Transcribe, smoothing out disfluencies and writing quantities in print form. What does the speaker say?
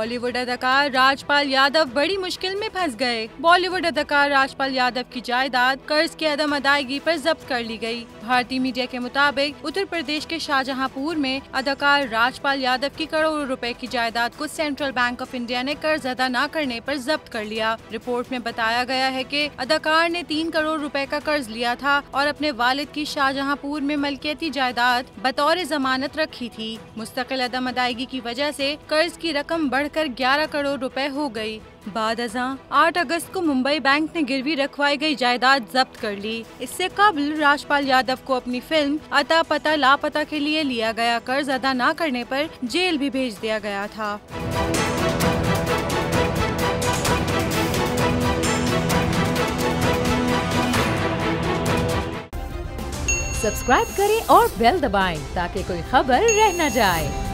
बॉलीवुड अदाकार राजपाल यादव बड़ी मुश्किल में फंस गए। बॉलीवुड अदाकार राजपाल यादव की जायदाद कर्ज की अदम अदायगी पर जब्त कर ली गई। भारतीय मीडिया के मुताबिक उत्तर प्रदेश के शाहजहांपुर में अदाकार राजपाल यादव की करोड़ों रुपए की जायदाद को सेंट्रल बैंक ऑफ इंडिया ने कर्ज अदा न करने पर जब्त कर लिया। रिपोर्ट में बताया गया है कि अदाकार ने 3 करोड़ रुपए का कर्ज लिया था और अपने वालिद की शाहजहांपुर में मलकियती जायदाद बतौर जमानत रखी थी। मुस्तकिल अदम अदायगी की वजह से कर्ज की रकम बढ़कर 11 करोड़ रुपए हो गई। बाद अज़ां 8 अगस्त को मुंबई बैंक ने गिरवी रखवाई गई जायदाद जब्त कर ली। इससे कबल राजपाल यादव को अपनी फिल्म अता पता लापता के लिए लिया गया कर्ज अदा न करने पर जेल भी भेज दिया गया था। सब्सक्राइब करें और बेल दबाएं ताकि कोई खबर रह न जाए।